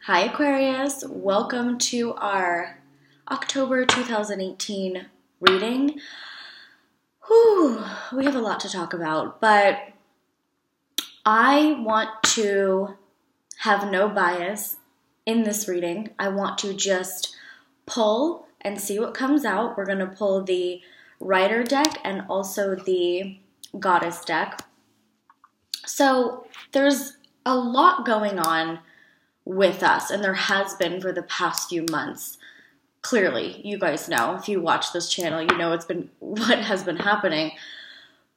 Hi Aquarius, welcome to our October 2018 reading. Whew, we have a lot to talk about, but I want to have no bias in this reading. I want to just pull and see what comes out. We're going to pull the Rider deck and also the Goddess deck. So there's a lot going on with us, and there has been for the past few months. Clearly, you guys know, if you watch this channel, you know what has been happening.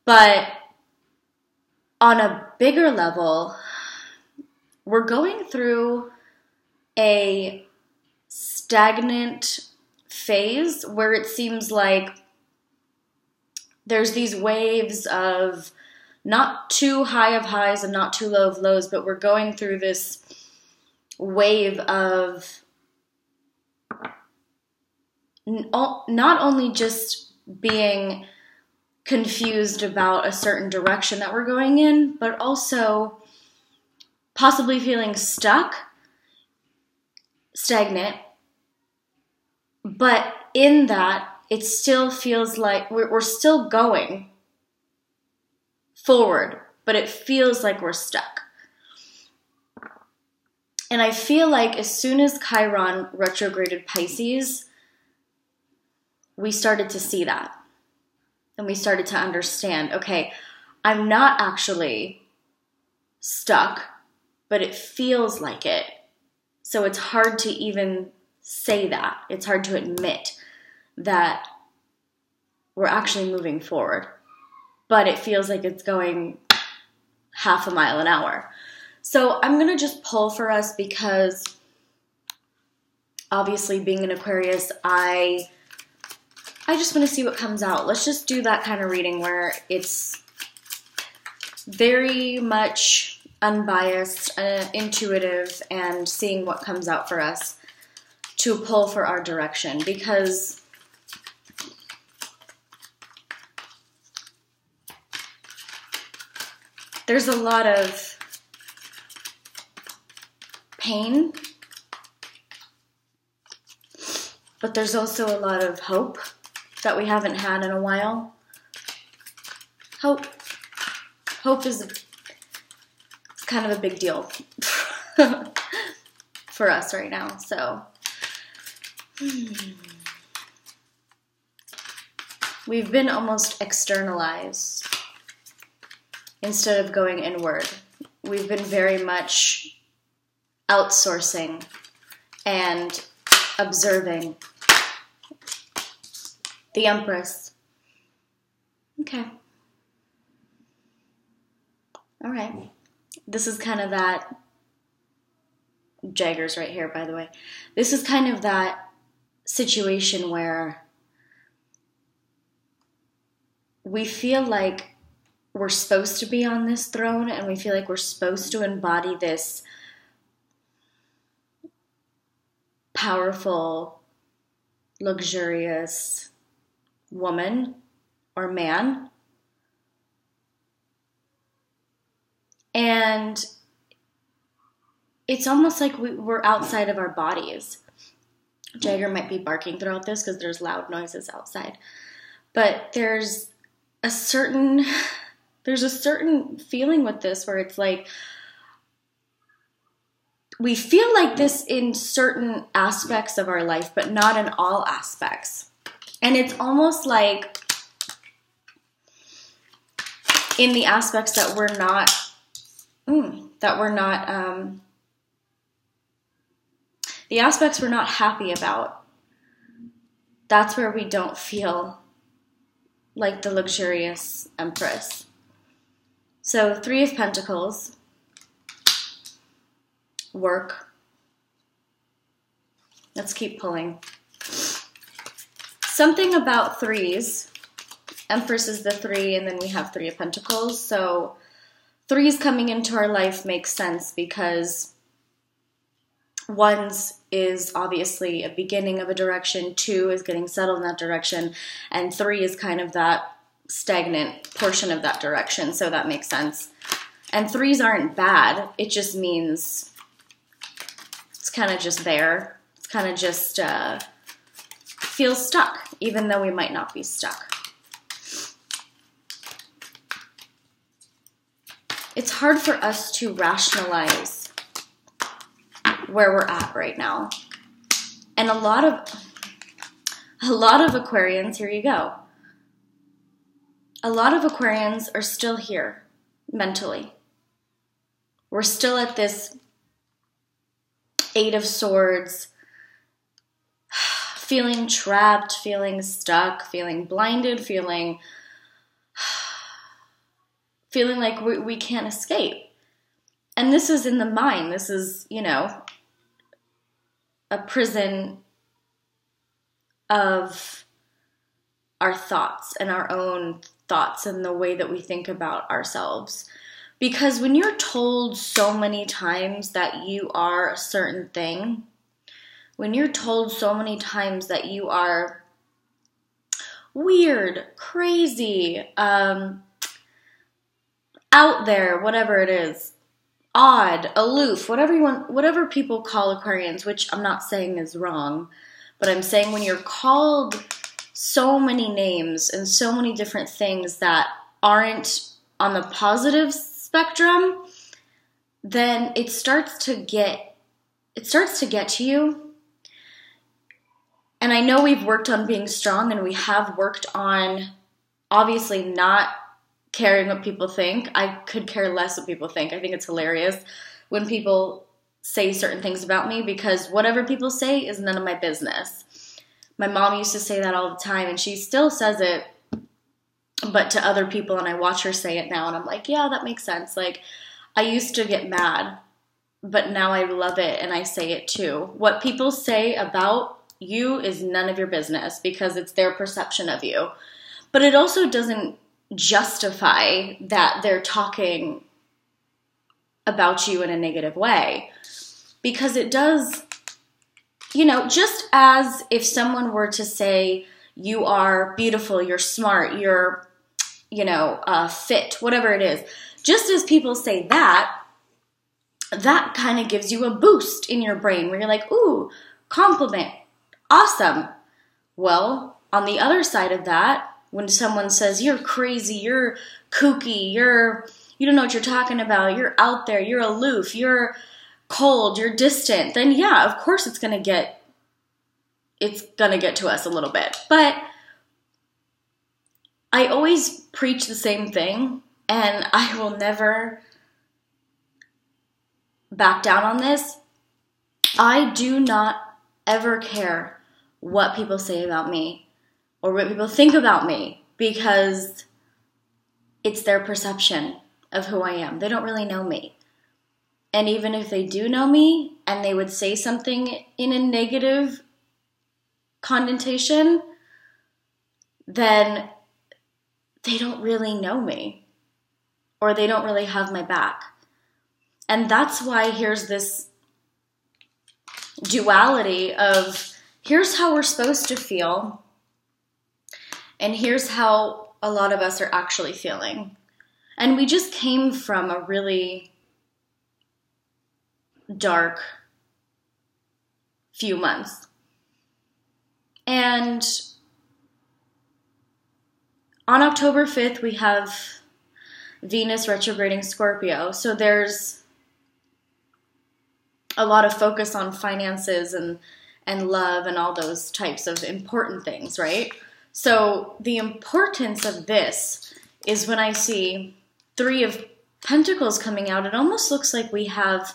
But on a bigger level, we're going through a stagnant phase where it seems like there's these waves of not too high of highs and not too low of lows, but we're going through this wave of not only just being confused about a certain direction that we're going in, but also possibly feeling stuck, stagnant. But in that, it still feels like we're still going forward, but it feels like we're stuck. And I feel like as soon as Chiron retrograded Pisces, we started to see that. And we started to understand, okay, I'm not actually stuck, but it feels like it. So it's hard to even say that. It's hard to admit that we're actually moving forward. But it feels like it's going half a mile an hour. So I'm going to just pull for us because obviously being an Aquarius, I just want to see what comes out. Let's just do that kind of reading where it's very much unbiased, intuitive, and seeing what comes out for us to pull for our direction, because there's a lot of pain, but there's also a lot of hope that we haven't had in a while. Hope is it's kind of a big deal for us right now. So we've been almost externalized instead of going inward. We've been very much outsourcing and observing. The Empress. Okay. All right. This is kind of that, Jaggers right here, by the way. This is kind of that situation where we feel like we're supposed to be on this throne, and we feel like we're supposed to embody this powerful, luxurious woman or man. And it's almost like we're outside of our bodies. Jagger might be barking throughout this because there's loud noises outside. But there's a certain feeling with this where it's like we feel like this in certain aspects of our life, but not in all aspects. And it's almost like in the aspects that we're not the aspects we're not happy about, that's where we don't feel like the luxurious Empress. So 3 of Pentacles. Work. Let's keep pulling. Something about 3s. Empress is the 3, and then we have 3 of Pentacles. So 3s coming into our life makes sense because 1s is obviously a beginning of a direction, 2 is getting settled in that direction, and 3 is kind of that stagnant portion of that direction. So that makes sense. And 3s aren't bad. It just means kind of just there. It's kind of just feels stuck, even though we might not be stuck. It's hard for us to rationalize where we're at right now. And a lot of Aquarians, here you go. A lot of Aquarians are still here mentally. We're still at this Eight of Swords, feeling trapped, feeling stuck, feeling blinded, feeling like we can't escape. And this is in the mind. This is, you know, a prison of our thoughts and our own thoughts and the way that we think about ourselves. Because when you're told so many times that you are a certain thing, when you're told so many times that you are weird, crazy, out there, whatever it is, odd, aloof, whatever you want, whatever people call Aquarians, which I'm not saying is wrong, but I'm saying when you're called so many names and so many different things that aren't on the positive spectrum, then it starts to get to you. And I know we've worked on being strong, and we have worked on obviously not caring what people think. I could care less what people think. I think it's hilarious when people say certain things about me, because whatever people say is none of my business. My mom used to say that all the time, and she still says it, but to other people, and I watch her say it now, and I'm like, yeah, that makes sense. Like, I used to get mad, but now I love it, and I say it too. What people say about you is none of your business, because it's their perception of you. But it also doesn't justify that they're talking about you in a negative way, because it does, you know, just as if someone were to say you are beautiful, you're smart, you're, you know, fit, whatever it is, just as people say that, that kind of gives you a boost in your brain where you're like, ooh, compliment, awesome. Well, on the other side of that, when someone says you're crazy, you're kooky, you don't know what you're talking about, you're out there, you're aloof, you're cold, you're distant, then yeah, of course it's gonna get to us a little bit. But I always preach the same thing, and I will never back down on this. I do not ever care what people say about me or what people think about me, because it's their perception of who I am. They don't really know me. And even if they do know me and they would say something in a negative connotation, then they don't really know me, or they don't really have my back. And that's why here's this duality of here's how we're supposed to feel, and here's how a lot of us are actually feeling. And we just came from a really dark few months. And on October 5th, we have Venus retrograding Scorpio. So there's a lot of focus on finances and love and all those types of important things, right? So the importance of this is when I see Three of Pentacles coming out, it almost looks like we have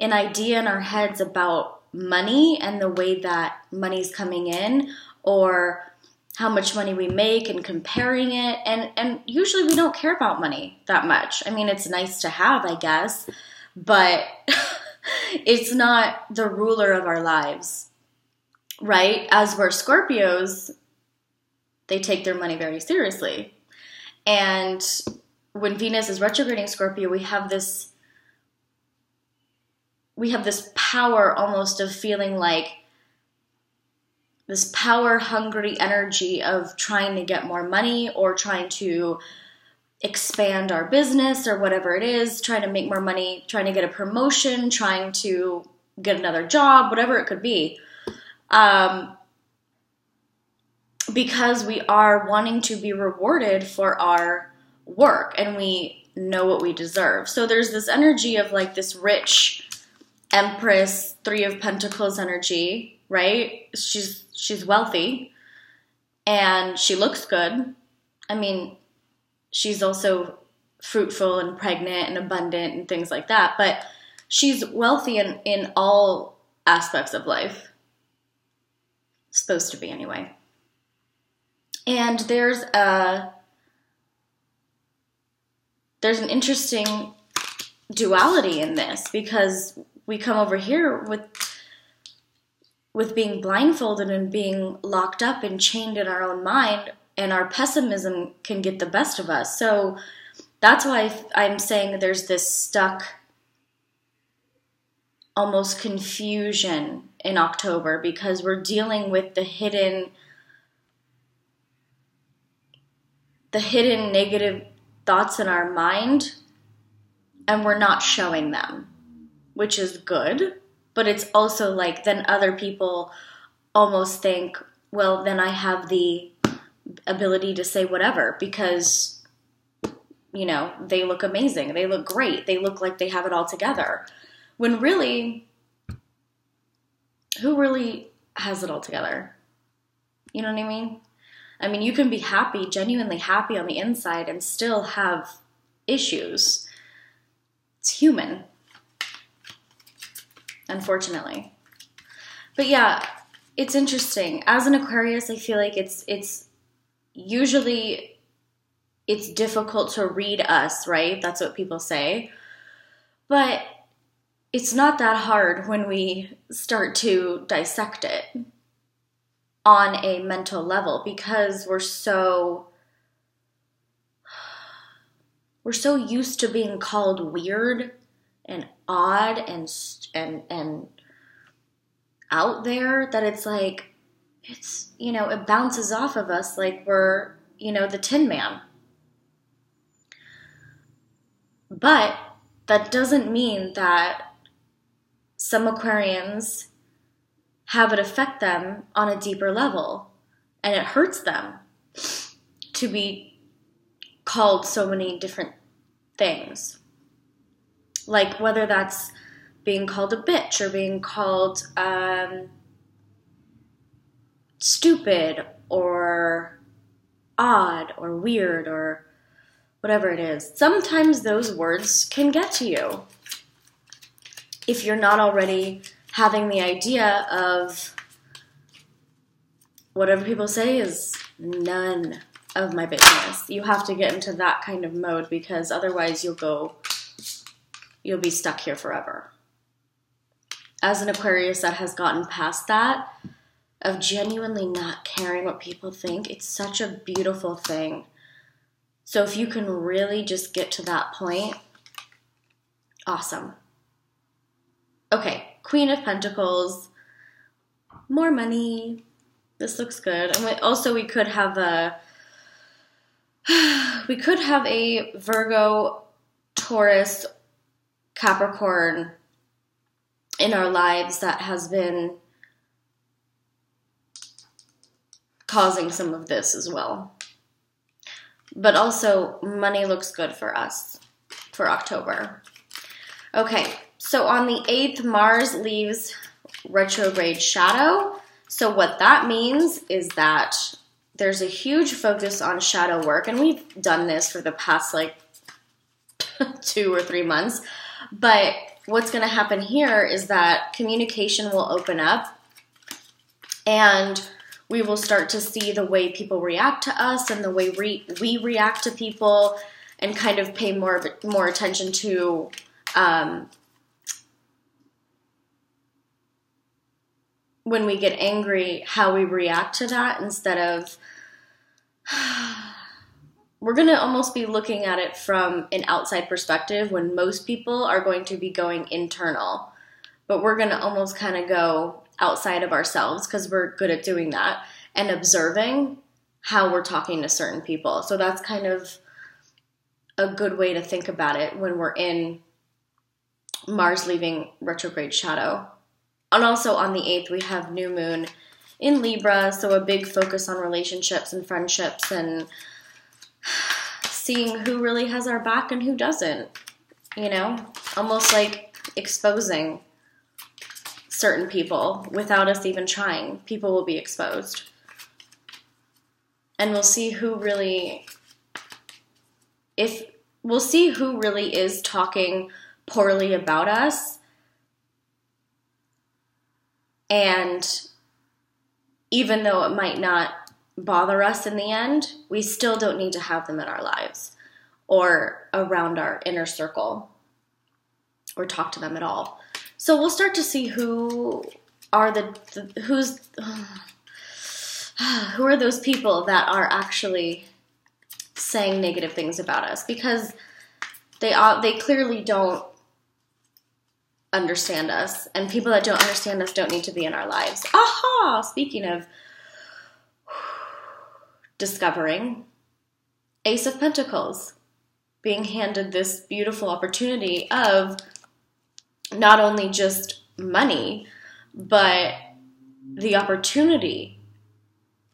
an idea in our heads about money and the way that money's coming in, or how much money we make and comparing it. And usually we don't care about money that much. I mean, it's nice to have, I guess, but it's not the ruler of our lives, right? As we're Scorpios, they take their money very seriously. And when Venus is retrograding Scorpio, we have this power almost of feeling like this power-hungry energy of trying to get more money, or trying to expand our business, or whatever it is, trying to make more money, trying to get a promotion, trying to get another job, whatever it could be. Because we are wanting to be rewarded for our work, and we know what we deserve. So there's this energy of like this rich Empress, Three of Pentacles energy, right? She's wealthy and she looks good. I mean, she's also fruitful and pregnant and abundant and things like that, but she's wealthy in all aspects of life. Supposed to be anyway. And there's an interesting duality in this, because we come over here with being blindfolded and being locked up and chained in our own mind, and our pessimism can get the best of us. So that's why I'm saying there's this stuck almost confusion in October, because we're dealing with the hidden negative thoughts in our mind, and we're not showing them, which is good. But it's also like, then other people almost think, well, then I have the ability to say whatever, because, you know, they look amazing, they look great, they look like they have it all together. When really, who really has it all together? You know what I mean? I mean, you can be happy, genuinely happy on the inside, and still have issues. It's human, unfortunately. But yeah, it's interesting. As an Aquarius, I feel like it's usually difficult to read us, right? That's what people say. But it's not that hard when we start to dissect it on a mental level, because we're so used to being called weird and odd and out there, that it's like, it's, you know, it bounces off of us like we're, you know, the Tin Man. But that doesn't mean that some Aquarians have it affect them on a deeper level, and it hurts them to be called so many different things. Like whether that's being called a bitch, or being called stupid or odd or weird or whatever it is. Sometimes those words can get to you if you're not already having the idea of whatever people say is none of my business. You have to get into that kind of mode, because otherwise you'll be stuck here forever. As an Aquarius that has gotten past that, of genuinely not caring what people think, it's such a beautiful thing. So if you can really just get to that point, awesome. Okay, Queen of Pentacles, more money. This looks good. And also we could have a Virgo, Taurus, Capricorn in our lives that has been causing some of this as well. But also money looks good for us for October. Okay. So on the 8th, Mars leaves retrograde shadow. So what that means is that there's a huge focus on shadow work. And we've done this for the past like 2 or 3 months. But what's going to happen here is that communication will open up. And we will start to see the way people react to us, and the way we react to people, and kind of pay more attention to when we get angry, how we react to that, instead of, we're going to almost be looking at it from an outside perspective, when most people are going to be going internal. But we're going to almost kind of go outside of ourselves, because we're good at doing that, and observing how we're talking to certain people. So that's kind of a good way to think about it when we're in Mars leaving retrograde shadow. And also on the 8th, we have new moon in Libra, so a big focus on relationships and friendships and seeing who really has our back and who doesn't, you know? Almost like exposing certain people without us even trying. People will be exposed. And we'll see who really, we'll see who really is talking poorly about us. And even though it might not bother us in the end, we still don't need to have them in our lives or around our inner circle or talk to them at all. So we'll start to see who are who are those people that are actually saying negative things about us, because they clearly don't understand us, and people that don't understand us don't need to be in our lives. Aha! Speaking of discovering, Ace of Pentacles, being handed this beautiful opportunity of not only just money, but the opportunity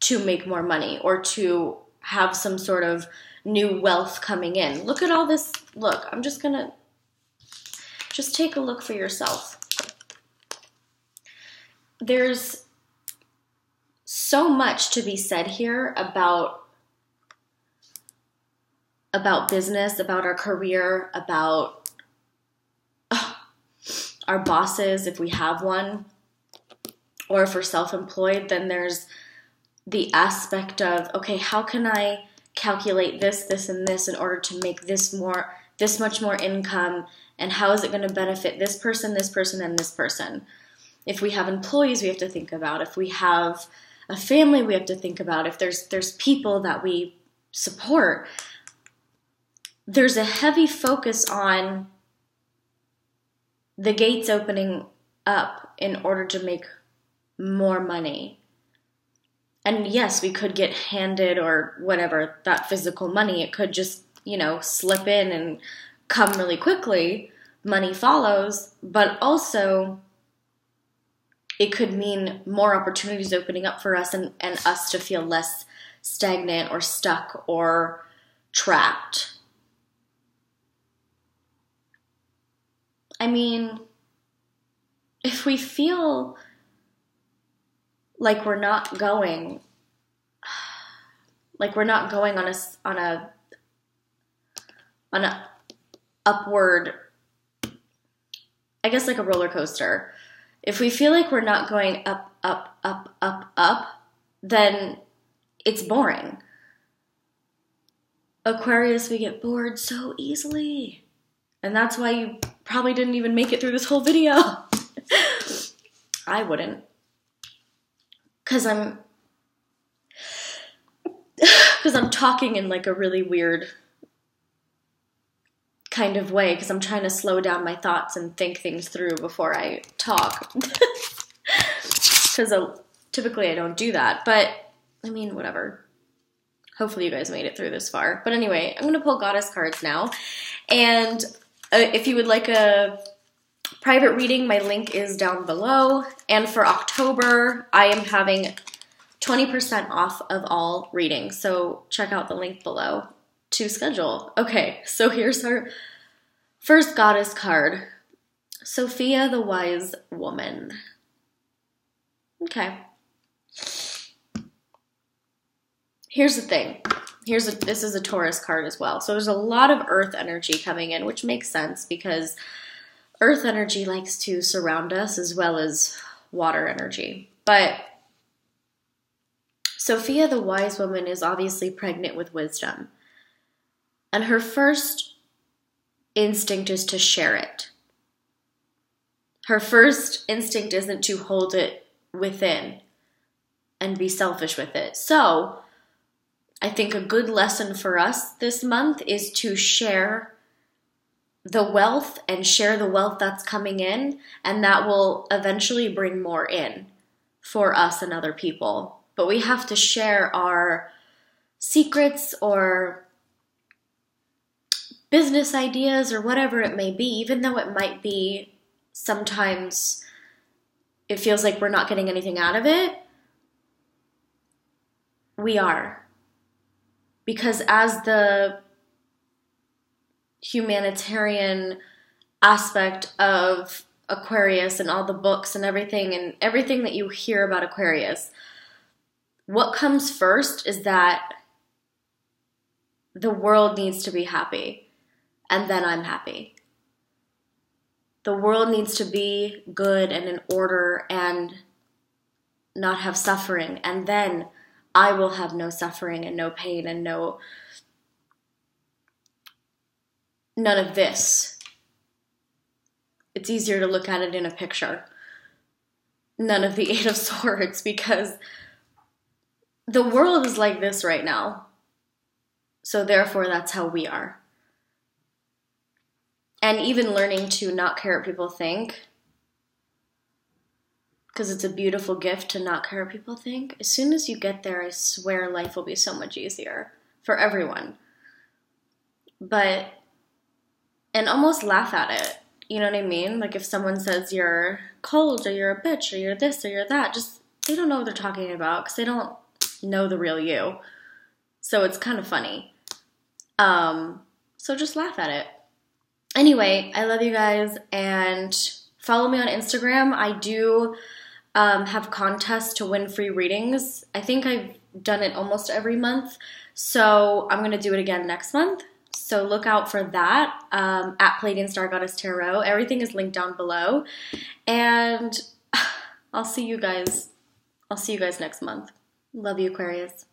to make more money or to have some sort of new wealth coming in. Look at all this. Look, I'm just going to just take a look for yourself. There's so much to be said here about business, about our career, about our bosses, if we have one, or if we're self-employed. Then there's the aspect of, okay, how can I calculate this, this, and this in order to make this much more income, and how is it going to benefit this person, and this person? If we have employees, we have to think about. If we have a family, we have to think about. If there's people that we support, there's a heavy focus on the gates opening up in order to make more money. And yes, we could get handed or whatever, that physical money. It could just, slip in and come really quickly. Money follows. But also, it could mean more opportunities opening up for us and us to feel less stagnant or stuck or trapped. I mean, if we feel like we're not going on a upward, I guess like a roller coaster. If we feel like we're not going up, up, up, up, up, then it's boring. Aquarius, we get bored so easily. And that's why you probably didn't even make it through this whole video. I wouldn't. Because I'm talking in like a really weird kind of way, because I'm trying to slow down my thoughts and think things through before I talk. Because typically I don't do that. But, I mean, whatever. Hopefully you guys made it through this far. But anyway, I'm going to pull Goddess cards now. And if you would like a private reading, my link is down below. And for October, I am having 20% off of all readings. So check out the link below to schedule. Okay, so here's our first Goddess card. Sophia, the Wise Woman. Okay. Here's the thing. This is a Taurus card as well. So there's a lot of earth energy coming in, which makes sense because earth energy likes to surround us as well as water energy. But Sophia, the Wise Woman, is obviously pregnant with wisdom. And her first instinct is to share it. Her first instinct isn't to hold it within and be selfish with it. So I think a good lesson for us this month is to share the wealth and share the wealth that's coming in, and that will eventually bring more in for us and other people. But we have to share our secrets or business ideas or whatever it may be, even though it might be sometimes it feels like we're not getting anything out of it, we are. Because as the humanitarian aspect of Aquarius and all the books and everything that you hear about Aquarius, what comes first is that the world needs to be happy, and then I'm happy. The world needs to be good and in order and not have suffering, and then I will have no suffering and no pain and none of this. It's easier to look at it in a picture. None of the Eight of Swords, because the world is like this right now. So therefore, that's how we are. And even learning to not care what people think, because it's a beautiful gift to not care what people think. As soon as you get there, I swear life will be so much easier for everyone. And almost laugh at it. You know what I mean? Like if someone says you're cold or you're a bitch or you're this or you're that, they don't know what they're talking about because they don't know the real you. So it's kind of funny. So just laugh at it. Anyway, I love you guys, and follow me on Instagram. I do have contests to win free readings. I think I've done it almost every month, so I'm going to do it again next month. So look out for that at Palladian Star Goddess Tarot. Everything is linked down below, and I'll see you guys next month. Love you, Aquarius.